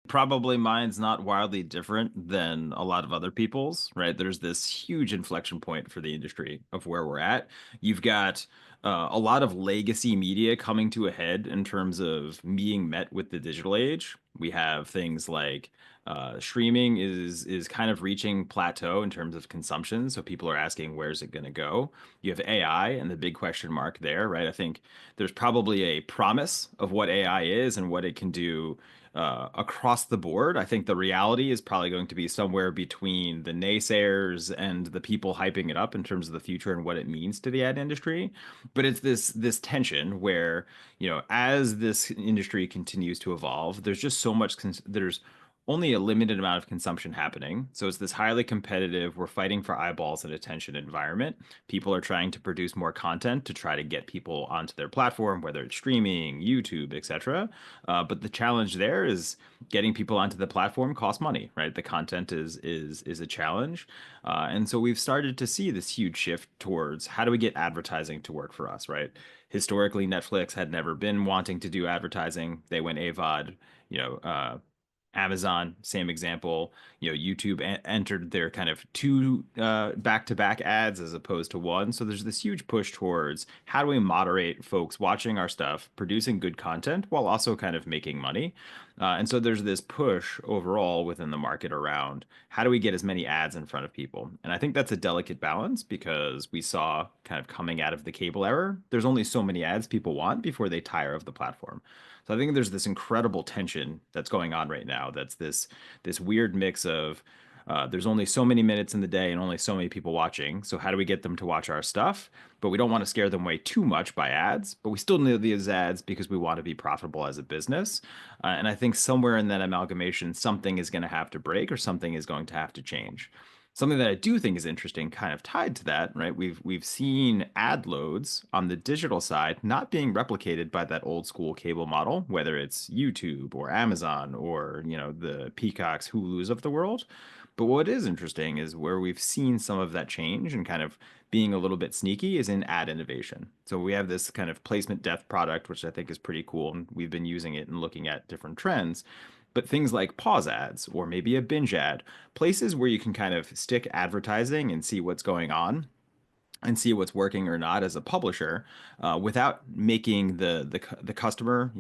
probably mine's not wildly different than a lot of other people's, right? There's this huge inflection point for the industry of where we're at. You've got a lot of legacy media coming to a head in terms of being met with the digital age. We have things like streaming is kind of reaching plateau in terms of consumption. So people are asking, where's it going to go? You have AI and the big question mark there, right? I think there's probably a promise of what AI is and what it can do across the board. I think the reality is probably going to be somewhere between the naysayers and the people hyping it up in terms of the future and what it means to the ad industry. But it's this tension where, as this industry continues to evolve, there's just so much there's only a limited amount of consumption happening. So it's this highly competitive, we're fighting for eyeballs and attention environment. People are trying to produce more content to try to get people onto their platform, whether it's streaming, YouTube, etc. But the challenge there is getting people onto the platform costs money, right? The content is a challenge, and so we've started to see this huge shift towards how do we get advertising to work for us, right? Historically, Netflix had never been wanting to do advertising; they went AVOD. You know, Amazon, same example. YouTube entered their kind of two back-to-back ads as opposed to one. So there's this huge push towards how do we moderate folks watching our stuff, producing good content while also kind of making money. And so there's this push overall within the market around how do we get as many ads in front of people. And I think that's a delicate balance because we saw kind of coming out of the cable era, there's only so many ads people want before they tire of the platform. So I think there's this incredible tension that's going on right now. That's this weird mix of there's only so many minutes in the day and only so many people watching. So how do we get them to watch our stuff? But we don't want to scare them away too much by ads. But we still need these ads because we want to be profitable as a business. And I think somewhere in that amalgamation, something is going to have to break or something is going to have to change. Something that I do think is interesting, kind of tied to that, right? We've seen ad loads on the digital side not being replicated by that old school cable model, whether it's YouTube or Amazon or, the Peacocks, Hulus of the world. But what is interesting is where we've seen some of that change and kind of being a little bit sneaky is in ad innovation. So we have this kind of placement depth product, which I think is pretty cool. And we've been using it and looking at different trends. But things like pause ads or maybe a binge ad, places where you can kind of stick advertising and see what's going on and see what's working or not as a publisher, without making the customer,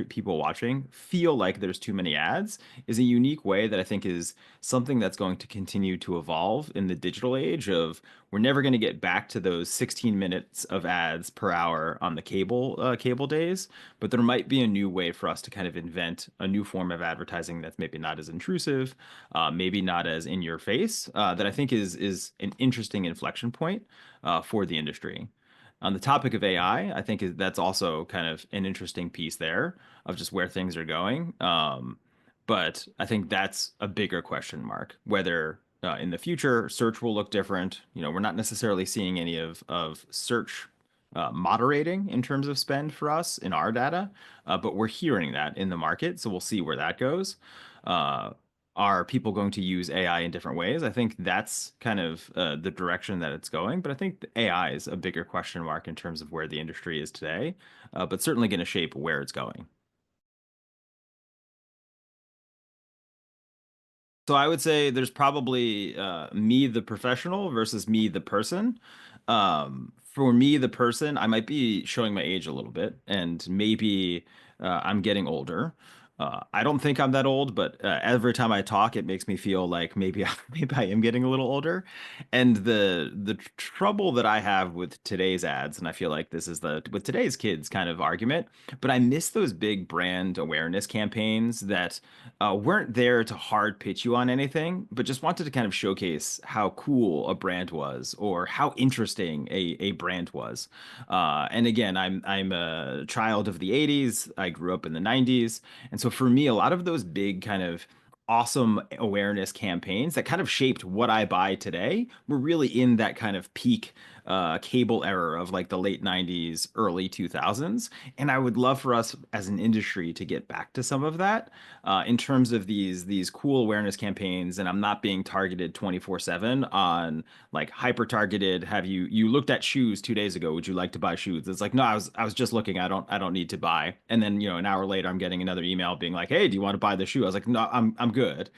people watching, feel like there's too many ads, is a unique way that I think is something that's going to continue to evolve in the digital age of we're never going to get back to those 16 minutes of ads per hour on the cable days, but there might be a new way for us to kind of invent a new form of advertising that's maybe not as intrusive, maybe not as in your face, that I think is an interesting inflection point for the industry. On the topic of AI, I think that's also kind of an interesting piece there of just where things are going. But I think that's a bigger question mark, whether in the future search will look different. We're not necessarily seeing any of search moderating in terms of spend for us in our data, but we're hearing that in the market. So we'll see where that goes. Uh, are people going to use AI in different ways? I think that's kind of the direction that it's going. But I think the AI is a bigger question mark in terms of where the industry is today, but certainly going to shape where it's going. So I would say there's probably me, the professional, versus me, the person. For me, the person, I might be showing my age a little bit, and maybe I'm getting older. I don't think I'm that old, but every time I talk, it makes me feel like maybe maybe I am getting a little older. And the trouble that I have with today's ads, and I feel like this is the with today's kids kind of argument, but I miss those big brand awareness campaigns that weren't there to hard pitch you on anything, but just wanted to kind of showcase how cool a brand was or how interesting a brand was. And again, I'm a child of the 80s. I grew up in the 90s. And so for me, a lot of those big kind of awesome awareness campaigns that kind of shaped what I buy today were really in that kind of peak cable era of like the late 90s, early 2000s. And I would love for us as an industry to get back to some of that in terms of these cool awareness campaigns. And I'm not being targeted 24/7 on like hyper targeted. Have you looked at shoes 2 days ago? Would you like to buy shoes? It's like, no, I was just looking. I don't need to buy. And then, an hour later, I'm getting another email being like, hey, do you want to buy the shoe? I was like, no, I'm good.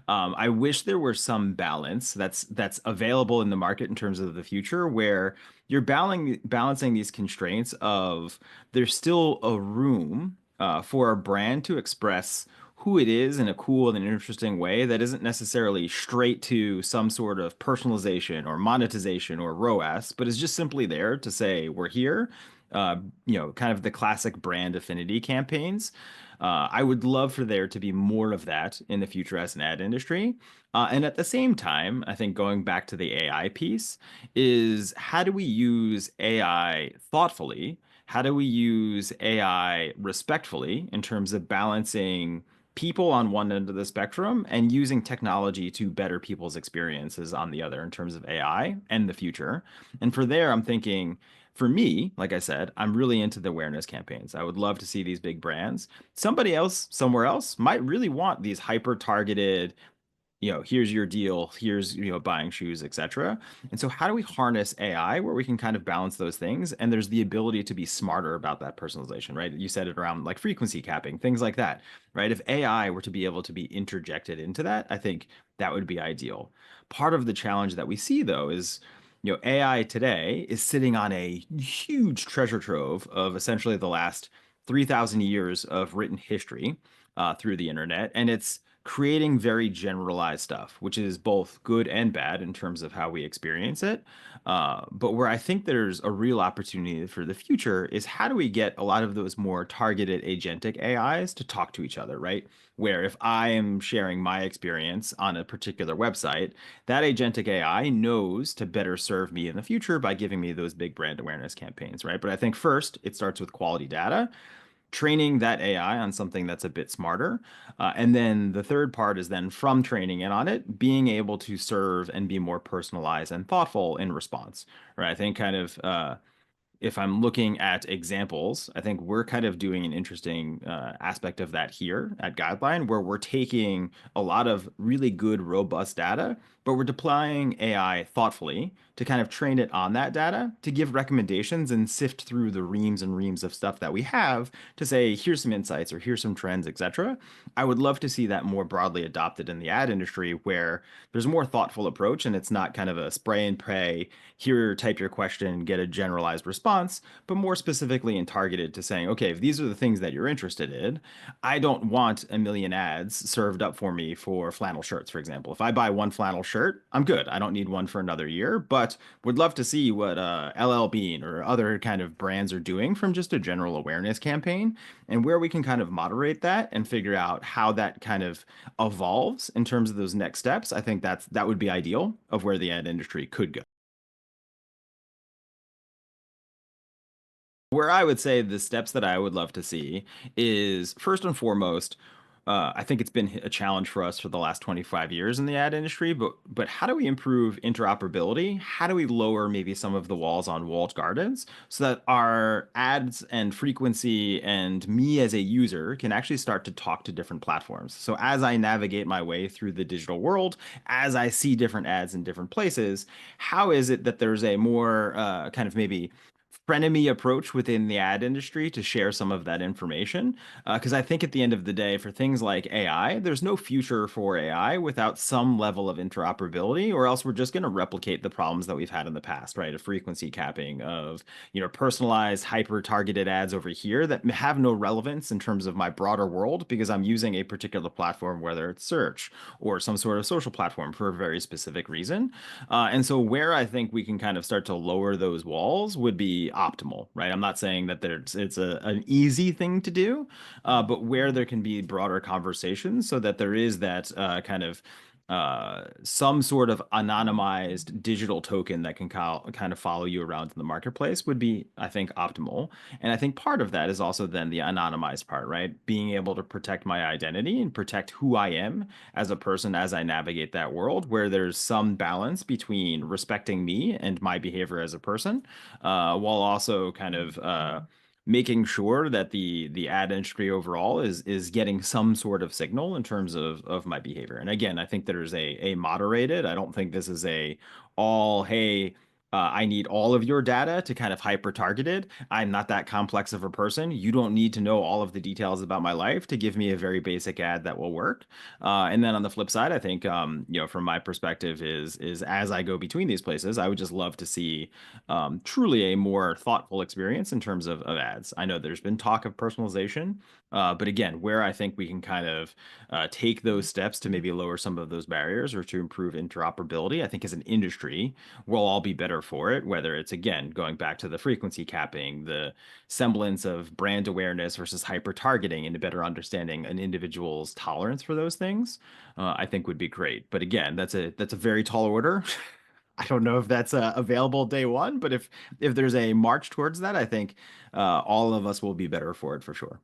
I wish there were some balance that's available in the market in terms of the future where you're balancing these constraints of there's still a room for a brand to express who it is in a cool and interesting way that isn't necessarily straight to some sort of personalization or monetization or ROAS, but is just simply there to say, we're here. Kind of the classic brand affinity campaigns. I would love for there to be more of that in the future as an ad industry. And at the same time, I think going back to the AI piece is how do we use AI thoughtfully? How do we use AI respectfully in terms of balancing people on one end of the spectrum and using technology to better people's experiences on the other in terms of AI and the future? And for there, I'm thinking, for me, like I said, I'm really into the awareness campaigns. I would love to see these big brands. Somebody else, somewhere else, might really want these hyper targeted, here's your deal, here's, buying shoes, etc. And so how do we harness AI where we can kind of balance those things? And there's the ability to be smarter about that personalization, right? You said it around like frequency capping, things like that, right? If AI were to be able to be interjected into that, I think that would be ideal. Part of the challenge that we see though is, AI today is sitting on a huge treasure trove of essentially the last 3,000 years of written history through the internet. And it's creating very generalized stuff, which is both good and bad in terms of how we experience it. But where I think there's a real opportunity for the future is how do we get a lot of those more targeted agentic AIs to talk to each other, right? Where if I am sharing my experience on a particular website, that agentic AI knows to better serve me in the future by giving me those big brand awareness campaigns, right? But I think first it starts with quality data, training that AI on something that's a bit smarter. And then the third part is then from training it on it, being able to serve and be more personalized and thoughtful in response, right? I think kind of if I'm looking at examples, I think we're kind of doing an interesting aspect of that here at Guideline, where we're taking a lot of really good, robust data, but we're deploying AI thoughtfully to kind of train it on that data to give recommendations and sift through the reams and reams of stuff that we have to say, here's some insights or here's some trends, etc. I would love to see that more broadly adopted in the ad industry where there's a more thoughtful approach and it's not kind of a spray and pray, here, type your question, get a generalized response, but more specifically and targeted to saying, okay, if these are the things that you're interested in, I don't want a million ads served up for me for flannel shirts, for example. If I buy one flannel shirt, I'm good. I don't need one for another year, but would love to see what LL Bean or other kind of brands are doing from just a general awareness campaign and where we can kind of moderate that and figure out how that kind of evolves in terms of those next steps. I think that would be ideal of where the ad industry could go. Where I would say the steps that I would love to see is first and foremost, I think it's been a challenge for us for the last 25 years in the ad industry, but how do we improve interoperability? How do we lower maybe some of the walls on walled gardens so that our ads and frequency and me as a user can actually start to talk to different platforms? So as I navigate my way through the digital world, as I see different ads in different places, how is it that there's a more kind of maybe frenemy approach within the ad industry to share some of that information. Because I think at the end of the day, for things like AI, there's no future for AI without some level of interoperability, or else we're just going to replicate the problems that we've had in the past, right? A frequency capping of, personalized, hyper-targeted ads over here that have no relevance in terms of my broader world because I'm using a particular platform, whether it's search or some sort of social platform for a very specific reason. And so where I think we can kind of start to lower those walls would be optimal, right? I'm not saying that it's an easy thing to do, but where there can be broader conversations so that there is that kind of some sort of anonymized digital token that can kind of follow you around in the marketplace would be, I think, optimal. And I think part of that is also then the anonymized part, right? Being able to protect my identity and protect who I am as a person as I navigate that world, where there's some balance between respecting me and my behavior as a person, while also kind of making sure that the ad industry overall is getting some sort of signal in terms of my behavior. And again, I think there's a moderated. I don't think this is a all, hey, I need all of your data to kind of hyper targeted. I'm not that complex of a person. You don't need to know all of the details about my life to give me a very basic ad that will work. And then on the flip side, I think from my perspective is as I go between these places, I would just love to see truly a more thoughtful experience in terms of ads. I know there's been talk of personalization, but again, where I think we can kind of take those steps to maybe lower some of those barriers or to improve interoperability, I think as an industry, we'll all be better for it. Whether it's, again, going back to the frequency capping, the semblance of brand awareness versus hyper targeting, and better understanding an individual's tolerance for those things, I think would be great. But again, that's a very tall order. I don't know if that's available day one, but if there's a march towards that, I think all of us will be better for it for sure.